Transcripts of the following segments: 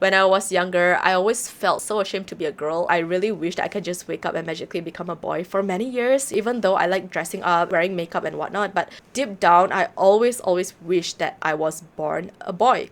When I was younger, I always felt so ashamed to be a girl. I really wished I could just wake up and magically become a boy for many years, even though I like dressing up, wearing makeup and whatnot. But deep down, I always wished that I was born a boy.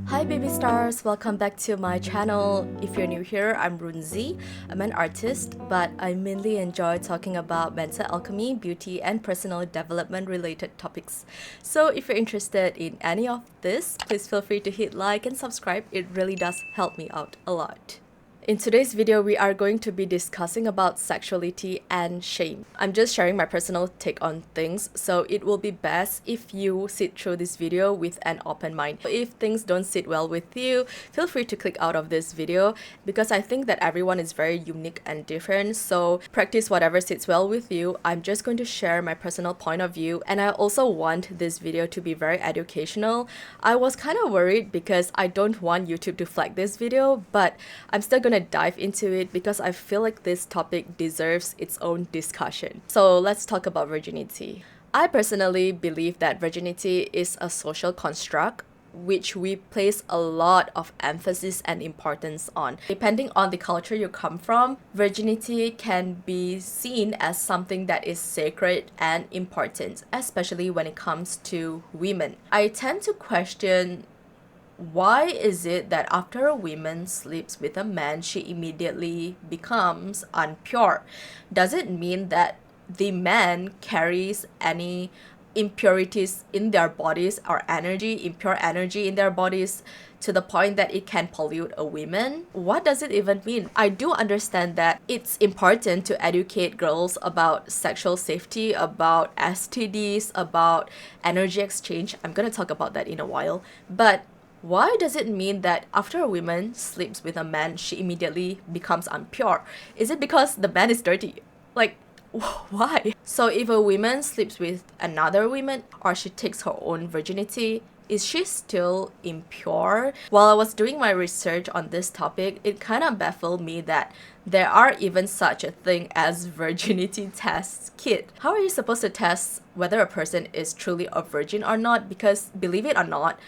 Hi baby stars, welcome back to my channel. If you're new here, I'm Roonzie. I'm an artist, but I mainly enjoy talking about mental alchemy, beauty, and personal development related topics. So if you're interested in any of this, please feel free to hit like and subscribe. It really does help me out a lot. In today's video, we are going to be discussing about sexuality and shame. I'm just sharing my personal take on things, so it will be best if you sit through this video with an open mind. If things don't sit well with you, feel free to click out of this video because I think that everyone is very unique and different, so practice whatever sits well with you. I'm just going to share my personal point of view, and I also want this video to be very educational. I was kind of worried because I don't want YouTube to flag this video, but I'm still gonna dive into it because I feel like this topic deserves its own discussion. So let's talk about virginity. I personally believe that virginity is a social construct which we place a lot of emphasis and importance on. Depending on the culture you come from, virginity can be seen as something that is sacred and important, especially when it comes to women. I tend to question, why is it that after a woman sleeps with a man, she immediately becomes unpure? Does it mean that the man carries any impurities in their bodies or impure energy in their bodies to the point that it can pollute a woman? What does it even mean? I do understand that it's important to educate girls about sexual safety, about STDs, about energy exchange. I'm gonna talk about that in a while. But why does it mean that after a woman sleeps with a man, she immediately becomes unpure? Is it because the man is dirty? Like, why? So if a woman sleeps with another woman or she takes her own virginity, is she still impure? While I was doing my research on this topic, it kind of baffled me that there are even such a thing as virginity test kit. How are you supposed to test whether a person is truly a virgin or not? Because believe it or not,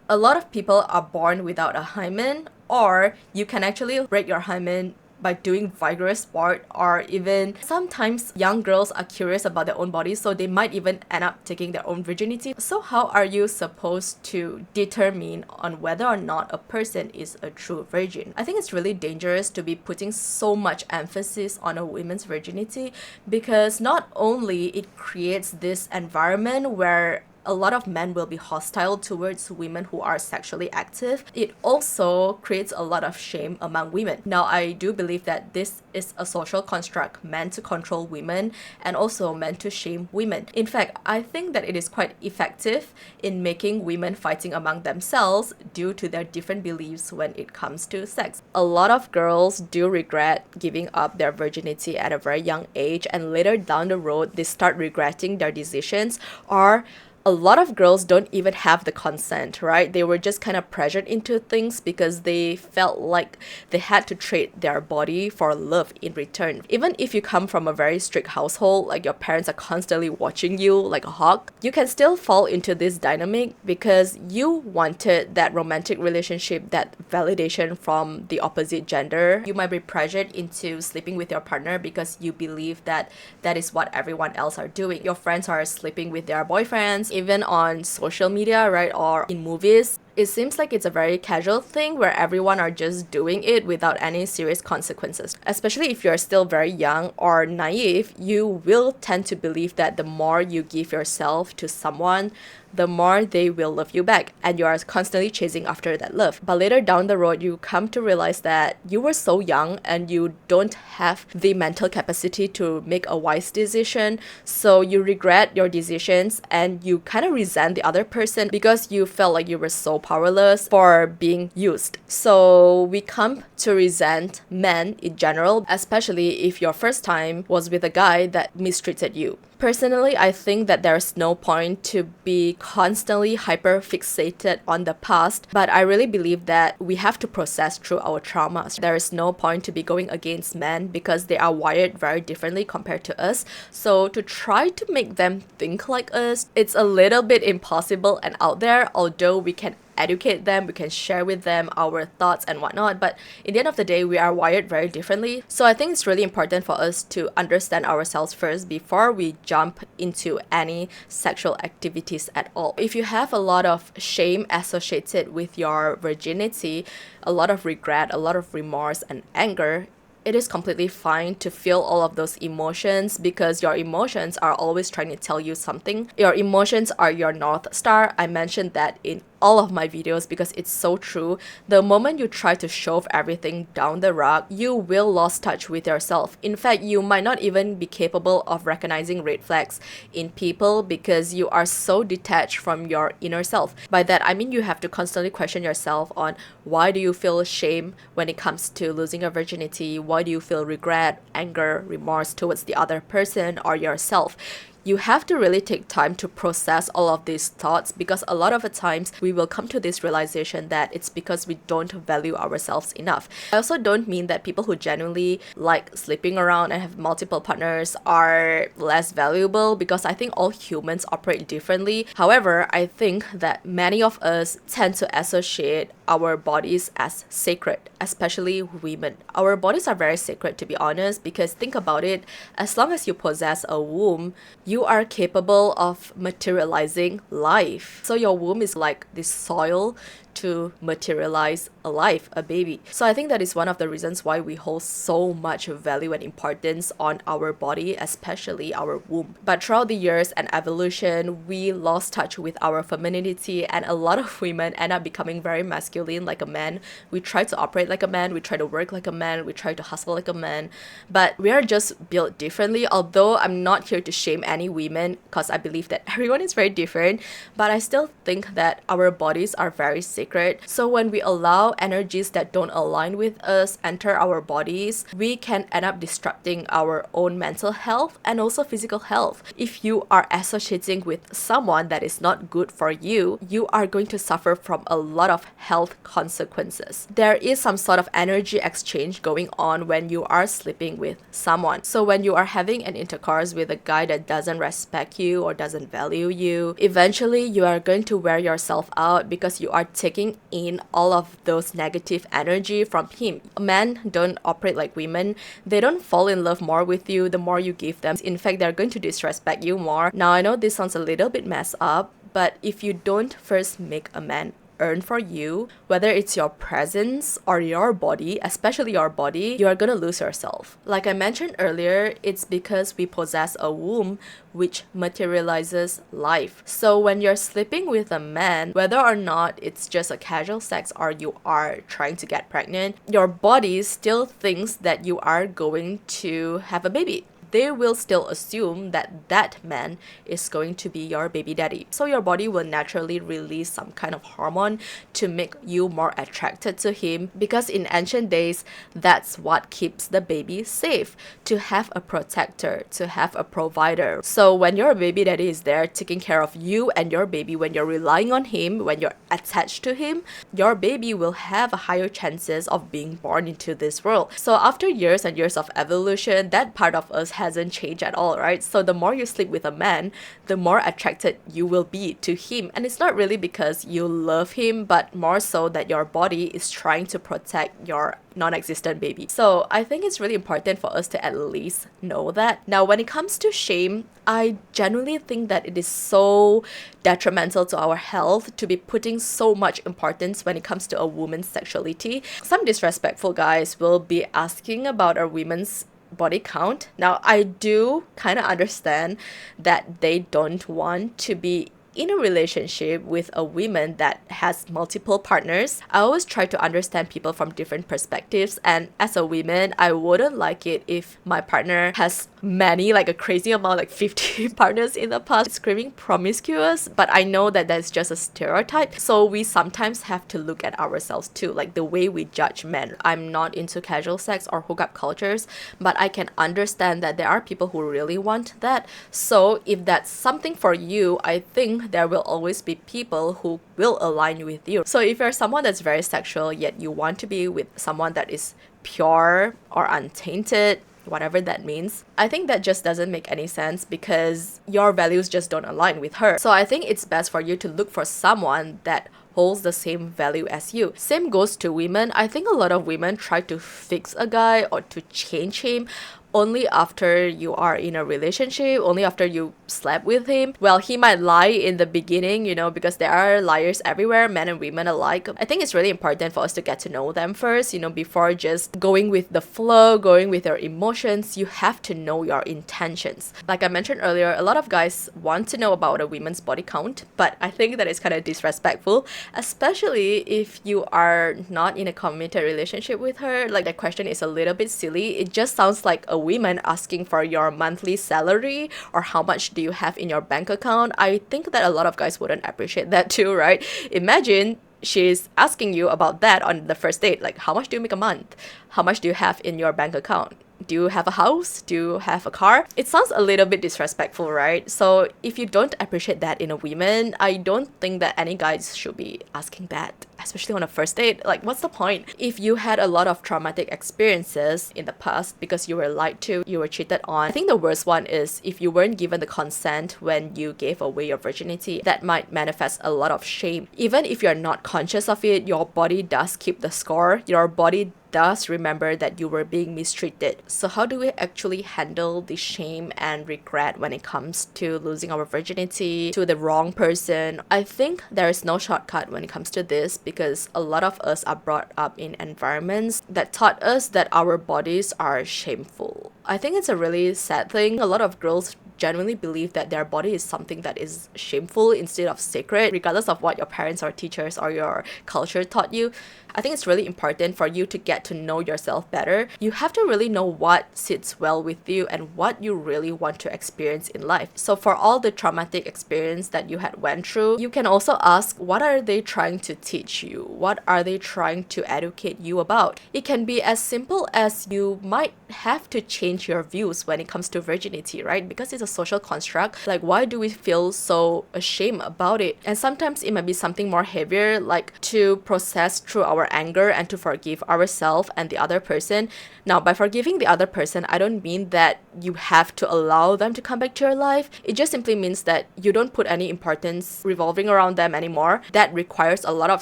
a lot of people are born without a hymen, or you can actually break your hymen by doing vigorous sport, or even sometimes young girls are curious about their own bodies, so they might even end up taking their own virginity. So how are you supposed to determine on whether or not a person is a true virgin? I think it's really dangerous to be putting so much emphasis on a woman's virginity, because not only it creates this environment where a lot of men will be hostile towards women who are sexually active, it also creates a lot of shame among women. Now, I do believe that this is a social construct meant to control women and also meant to shame women. In fact, I think that it is quite effective in making women fighting among themselves due to their different beliefs when it comes to sex. A lot of girls do regret giving up their virginity at a very young age, and later down the road, they start regretting their decisions, or a lot of girls don't even have the consent, right? They were just kind of pressured into things because they felt like they had to trade their body for love in return. Even if you come from a very strict household, like your parents are constantly watching you like a hawk, you can still fall into this dynamic because you wanted that romantic relationship, that validation from the opposite gender. You might be pressured into sleeping with your partner because you believe that that is what everyone else are doing. Your friends are sleeping with their boyfriends, even on social media, right, or in movies. It seems like it's a very casual thing where everyone are just doing it without any serious consequences. Especially if you're still very young or naive, you will tend to believe that the more you give yourself to someone, the more they will love you back, and you are constantly chasing after that love. But later down the road, you come to realize that you were so young and you don't have the mental capacity to make a wise decision, so you regret your decisions and you kind of resent the other person because you felt like you were so powerless for being used. So we come to resent men in general, especially if your first time was with a guy that mistreated you. Personally, I think that there's no point to be constantly hyper fixated on the past, but I really believe that we have to process through our traumas. There is no point to be going against men because they are wired very differently compared to us. So to try to make them think like us, it's a little bit impossible and out there, although we can educate them, we can share with them our thoughts and whatnot, but in the end of the day, we are wired very differently. So I think it's really important for us to understand ourselves first before we jump into any sexual activities at all. If you have a lot of shame associated with your virginity, a lot of regret, a lot of remorse and anger, it is completely fine to feel all of those emotions because your emotions are always trying to tell you something. Your emotions are your North Star. I mentioned that in all of my videos because it's so true. The moment you try to shove everything down the rug, you will lose touch with yourself. In fact, you might not even be capable of recognizing red flags in people because you are so detached from your inner self. By that, I mean you have to constantly question yourself on why do you feel shame when it comes to losing your virginity? Why do you feel regret, anger, remorse towards the other person or yourself? You have to really take time to process all of these thoughts because a lot of the times we will come to this realization that it's because we don't value ourselves enough. I also don't mean that people who genuinely like sleeping around and have multiple partners are less valuable because I think all humans operate differently. However, I think that many of us tend to associate our bodies as sacred, especially women. Our bodies are very sacred, to be honest, because think about it, as long as you possess a womb, you are capable of materializing life. So your womb is like this soil to materialize a life, a baby. So I think that is one of the reasons why we hold so much value and importance on our body, especially our womb. But throughout the years and evolution, we lost touch with our femininity, and a lot of women end up becoming very masculine like a man. We try to operate like a man, we try to work like a man, we try to hustle like a man, but we are just built differently. Although I'm not here to shame any women because I believe that everyone is very different, but I still think that our bodies are very sacred. So when we allow energies that don't align with us enter our bodies, we can end up disrupting our own mental health and also physical health. If you are associating with someone that is not good for you, you are going to suffer from a lot of health consequences. There is some sort of energy exchange going on when you are sleeping with someone. So when you are having an intercourse with a guy that doesn't respect you or doesn't value you, eventually you are going to wear yourself out because you are taking in all of those negative energy from him. Men don't operate like women. They don't fall in love more with you the more you give them. In fact, they're going to disrespect you more. Now, I know this sounds a little bit messed up, but if you don't first make a man earn for you, whether it's your presence or your body, especially your body, you are gonna lose yourself. Like I mentioned earlier, it's because we possess a womb which materializes life. So when you're sleeping with a man, whether or not it's just a casual sex or you are trying to get pregnant, your body still thinks that you are going to have a baby. They will still assume that that man is going to be your baby daddy. So your body will naturally release some kind of hormone to make you more attracted to him, because in ancient days, that's what keeps the baby safe, to have a protector, to have a provider. So when your baby daddy is there taking care of you and your baby, when you're relying on him, when you're attached to him, your baby will have a higher chances of being born into this world. So after years and years of evolution, that part of us hasn't changed at all, right? So the more you sleep with a man, the more attracted you will be to him. And it's not really because you love him, but more so that your body is trying to protect your non-existent baby. So I think it's really important for us to at least know that. Now, when it comes to shame, I genuinely think that it is so detrimental to our health to be putting so much importance when it comes to a woman's sexuality. Some disrespectful guys will be asking about a women's body count. Now, I do kind of understand that they don't want to be in a relationship with a woman that has multiple partners. I always try to understand people from different perspectives, and as a woman, I wouldn't like it if my partner has many, like a crazy amount, like 50 partners in the past, screaming promiscuous, but I know that that's just a stereotype. So we sometimes have to look at ourselves too, like the way we judge men. I'm not into casual sex or hookup cultures, but I can understand that there are people who really want that. So if that's something for you, I think there will always be people who will align with you. So if you're someone that's very sexual, yet you want to be with someone that is pure or untainted, whatever that means, I think that just doesn't make any sense because your values just don't align with her. So I think it's best for you to look for someone that holds the same value as you. Same goes to women. I think a lot of women try to fix a guy or to change him only after you are in a relationship, only after you slept with him. Well, he might lie in the beginning, because there are liars everywhere, men and women alike. I think it's really important for us to get to know them first, before just going with the flow, going with your emotions. You have to know your intentions. Like I mentioned earlier, a lot of guys want to know about a woman's body count, but I think that it's kind of disrespectful, especially if you are not in a committed relationship with her. Like, that question is a little bit silly. It just sounds like a woman asking for your monthly salary or how much do you have in your bank account. I think that a lot of guys wouldn't appreciate that too, right? Imagine she's asking you about that on the first date. Like, how much do you make a month? How much do you have in your bank account? Do you have a house? Do you have a car? It sounds a little bit disrespectful, right? So if you don't appreciate that in a woman, I don't think that any guys should be asking that, especially on a first date. Like, what's the point? If you had a lot of traumatic experiences in the past because you were lied to, you were cheated on, I think the worst one is if you weren't given the consent when you gave away your virginity. That might manifest a lot of shame. Even if you're not conscious of it, your body does keep the score. Your body does remember that you were being mistreated. So how do we actually handle the shame and regret when it comes to losing our virginity to the wrong person? I think there is no shortcut when it comes to this because a lot of us are brought up in environments that taught us that our bodies are shameful. I think it's a really sad thing. A lot of girls genuinely believe that their body is something that is shameful instead of sacred, regardless of what your parents or teachers or your culture taught you. I think it's really important for you to get to know yourself better. You have to really know what sits well with you and what you really want to experience in life. So for all the traumatic experience that you had went through, you can also ask, what are they trying to teach you? What are they trying to educate you about? It can be as simple as you might have to change your views when it comes to virginity, right? Because it's a social construct. Like, why do we feel so ashamed about it? And sometimes it might be something more heavier, like to process through our anger and to forgive ourselves and the other person. Now, by forgiving the other person, I don't mean that you have to allow them to come back to your life. It just simply means that you don't put any importance revolving around them anymore. That requires a lot of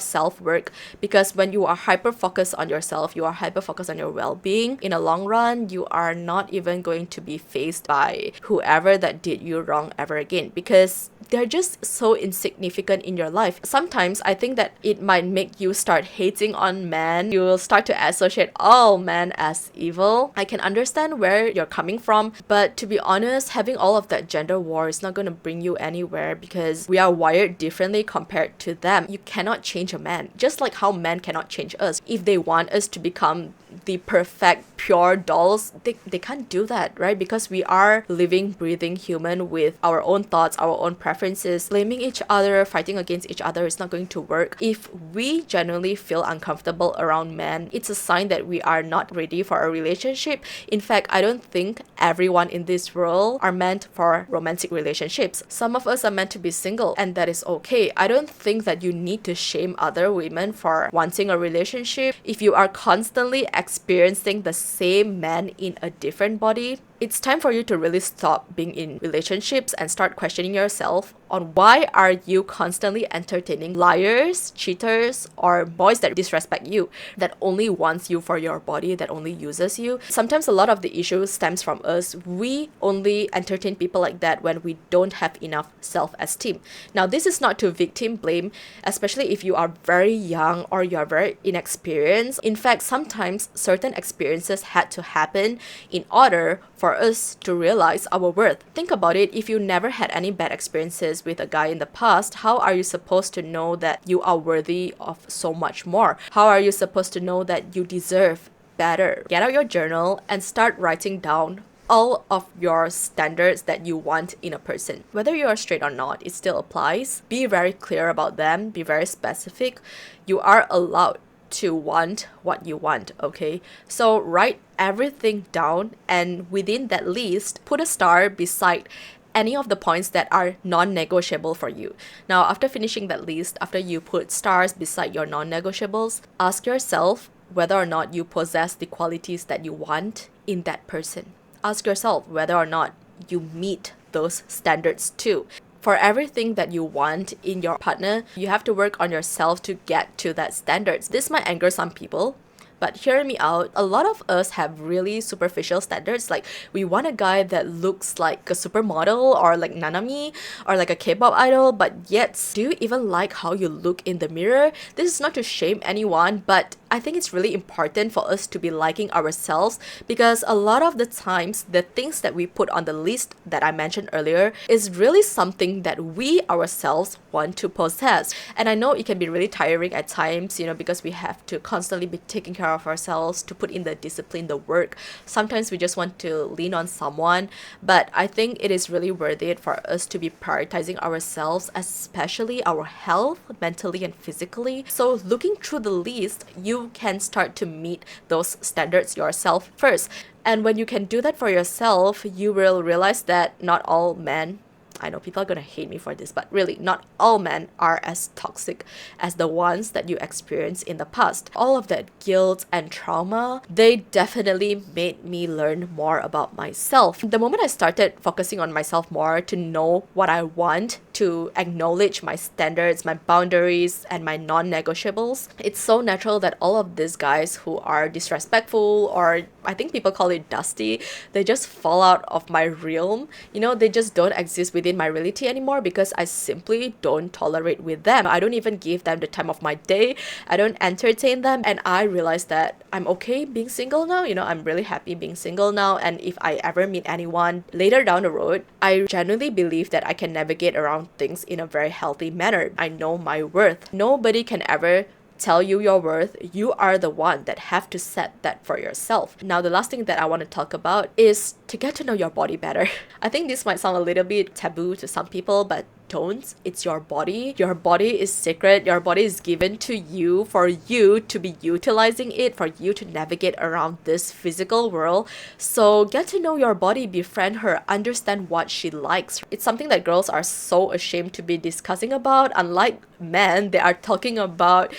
self-work because when you are hyper-focused on yourself, you are hyper-focused on your well-being, in a long run, you are not even going to be faced by whoever that did you wrong ever again because they're just so insignificant in your life. Sometimes I think that it might make you start hating on men. You will start to associate all men as evil. I can understand where you're coming from, but to be honest, having all of that gender war is not going to bring you anywhere because we are wired differently compared to them. You cannot change a man, just like how men cannot change us. If they want us to become the perfect pure dolls, they can't do that, right? Because we are living, breathing human with our own thoughts, our own preferences. Blaming each other, fighting against each other is not going to work. If we genuinely feel uncomfortable around men, it's a sign that we are not ready for a relationship. In fact, I don't think everyone in this world are meant for romantic relationships. Some of us are meant to be single, and that is okay. I don't think that you need to shame other women for wanting a relationship. If you are constantly experiencing the same man in a different body, it's time for you to really stop being in relationships and start questioning yourself on why are you constantly entertaining liars, cheaters, or boys that disrespect you, that only wants you for your body, that only uses you. Sometimes a lot of the issue stems from us. We only entertain people like that when we don't have enough self-esteem. Now, this is not to victim blame, especially if you are very young or you are very inexperienced. In fact, sometimes certain experiences had to happen in order for us to realize our worth. Think about it. If you never had any bad experiences with a guy in the past, how are you supposed to know that you are worthy of so much more? How are you supposed to know that you deserve better? Get out your journal and start writing down all of your standards that you want in a person. Whether you are straight or not, it still applies. Be very clear about them. Be very specific. You are allowed to want what you want, okay? So write everything down, and within that list, put a star beside any of the points that are non-negotiable for you. Now, after finishing that list, after you put stars beside your non-negotiables, ask yourself whether or not you possess the qualities that you want in that person. Ask yourself whether or not you meet those standards too. For everything that you want in your partner, you have to work on yourself to get to that standards. This might anger some people, but hear me out. A lot of us have really superficial standards. Like, we want a guy that looks like a supermodel or like Nanami or like a K-pop idol, but yet, do you even like how you look in the mirror? This is not to shame anyone, but I think it's really important for us to be liking ourselves, because a lot of the times, the things that we put on the list that I mentioned earlier is really something that we ourselves want to possess. And I know it can be really tiring at times, because we have to constantly be taking care of ourselves, to put in the discipline, the work. Sometimes we just want to lean on someone, but I think it is really worth it for us to be prioritizing ourselves, especially our health, mentally and physically. So looking through the list, you can start to meet those standards yourself first. And when you can do that for yourself, you will realize that not all men, I know people are gonna hate me for this, but really, not all men are as toxic as the ones that you experienced in the past. All of that guilt and trauma, they definitely made me learn more about myself. The moment I started focusing on myself more, to know what I want, to acknowledge my standards, my boundaries, and my non-negotiables, it's so natural that all of these guys who are disrespectful, or I think people call it dusty, they just fall out of my realm. They just don't exist within my reality anymore, because I simply don't tolerate with them. I don't even give them the time of my day. I don't entertain them. And I realized that I'm okay being single now. I'm really happy being single now. And if I ever meet anyone later down the road, I genuinely believe that I can navigate around things in a very healthy manner. I know my worth. Nobody can ever tell you your worth. You are the one that have to set that for yourself. Now, the last thing that I want to talk about is to get to know your body better. I think this might sound a little bit taboo to some people, but don't. It's your body. Your body is sacred. Your body is given to you for you to be utilizing it, for you to navigate around this physical world. So get to know your body, befriend her, understand what she likes. It's something that girls are so ashamed to be discussing about. Unlike men, they are talking about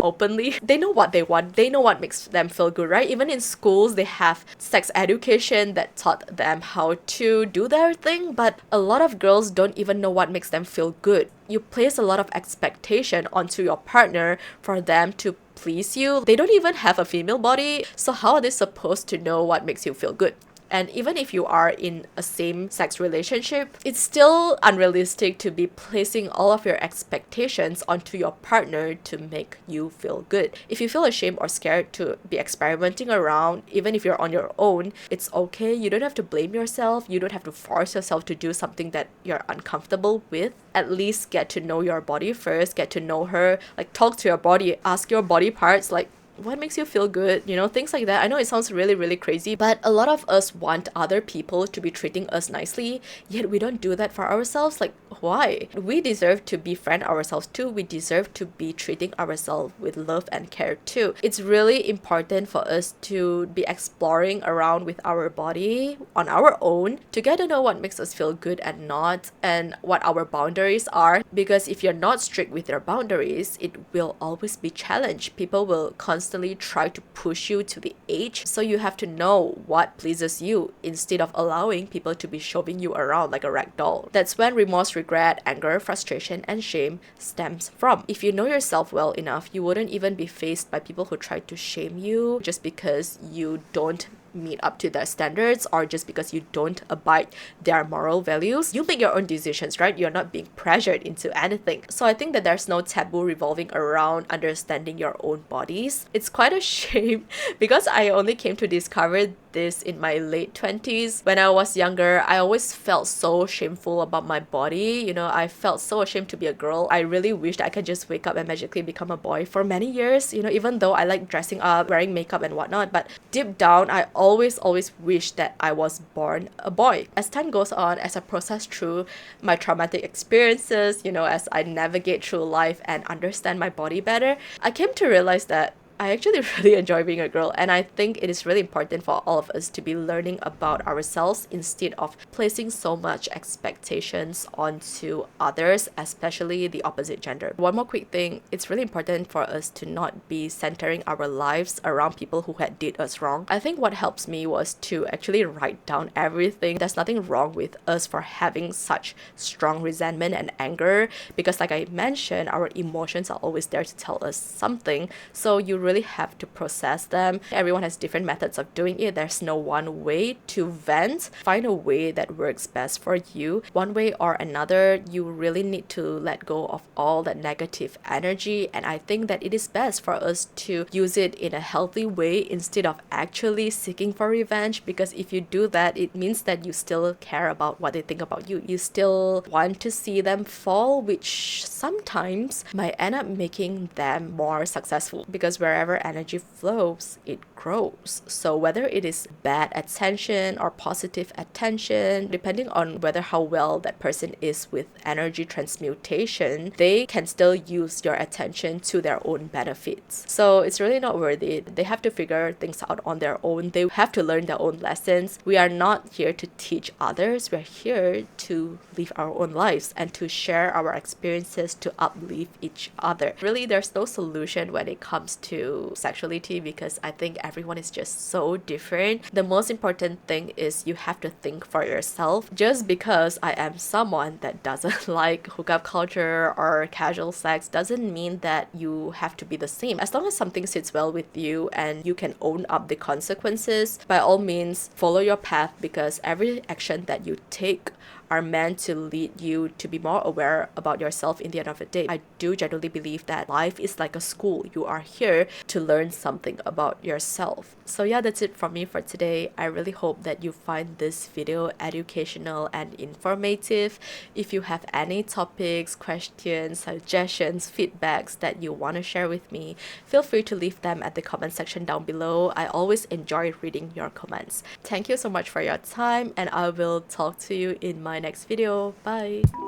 openly. They know what they want. They know what makes them feel good, right? Even in schools, they have sex education that taught them how to do their thing, but a lot of girls don't even know what makes them feel good. You place a lot of expectation onto your partner for them to please you. They don't even have a female body, so how are they supposed to know what makes you feel good? And even if you are in a same-sex relationship, it's still unrealistic to be placing all of your expectations onto your partner to make you feel good. If you feel ashamed or scared to be experimenting around, even if you're on your own, it's okay. You don't have to blame yourself. You don't have to force yourself to do something that you're uncomfortable with. At least get to know your body first. Get to know her. Like, talk to your body. Ask your body parts, like, what makes you feel good? Things like that. I know it sounds really, really crazy, but a lot of us want other people to be treating us nicely, yet we don't do that for ourselves. Like, why? We deserve to befriend ourselves too. We deserve to be treating ourselves with love and care too. It's really important for us to be exploring around with our body on our own to get to know what makes us feel good and not, and what our boundaries are. Because if you're not strict with your boundaries, it will always be challenged. People will constantly try to push you to the edge, so you have to know what pleases you instead of allowing people to be shoving you around like a rag doll. That's when remorse, regret, anger, frustration, and shame stems from. If you know yourself well enough, you wouldn't even be faced by people who try to shame you just because you don't meet up to their standards, or just because you don't abide their moral values. You make your own decisions, right? You're not being pressured into anything. So I think that there's no taboo revolving around understanding your own bodies. It's quite a shame because I only came to discover this in my late 20s. When I was younger, I always felt so shameful about my body. I felt so ashamed to be a girl. I really wished I could just wake up and magically become a boy for many years, even though I like dressing up, wearing makeup and whatnot. But deep down, I always wish that I was born a boy. As time goes on, as I process through my traumatic experiences, as I navigate through life and understand my body better, I came to realize that I actually really enjoy being a girl, and I think it is really important for all of us to be learning about ourselves instead of placing so much expectations onto others, especially the opposite gender. One more quick thing, it's really important for us to not be centering our lives around people who had did us wrong. I think what helps me was to actually write down everything. There's nothing wrong with us for having such strong resentment and anger, because like I mentioned, our emotions are always there to tell us something, so you really have to process them. Everyone has different methods of doing it. There's no one way to vent. Find a way that works best for you. One way or another, you really need to let go of all that negative energy, and I think that it is best for us to use it in a healthy way instead of actually seeking for revenge, because if you do that, it means that you still care about what they think about you. You still want to see them fall, which sometimes might end up making them more successful, because wherever energy flows, it grows. So whether it is bad attention or positive attention, depending on whether how well that person is with energy transmutation, they can still use your attention to their own benefits. So it's really not worth it. They have to figure things out on their own. They have to learn their own lessons. We are not here to teach others. We're here to live our own lives and to share our experiences to uplift each other. Really, there's no solution when it comes to sexuality, because I think everyone is just so different. The most important thing is you have to think for yourself. Just because I am someone that doesn't like hookup culture or casual sex doesn't mean that you have to be the same. As long as something sits well with you and you can own up the consequences, by all means follow your path, because every action that you take are meant to lead you to be more aware about yourself in the end of the day. I do genuinely believe that life is like a school. You are here to learn something about yourself. So yeah, that's it from me for today. I really hope that you find this video educational and informative. If you have any topics, questions, suggestions, feedbacks that you want to share with me, feel free to leave them at the comment section down below. I always enjoy reading your comments. Thank you so much for your time, and I will talk to you in my next video. Bye!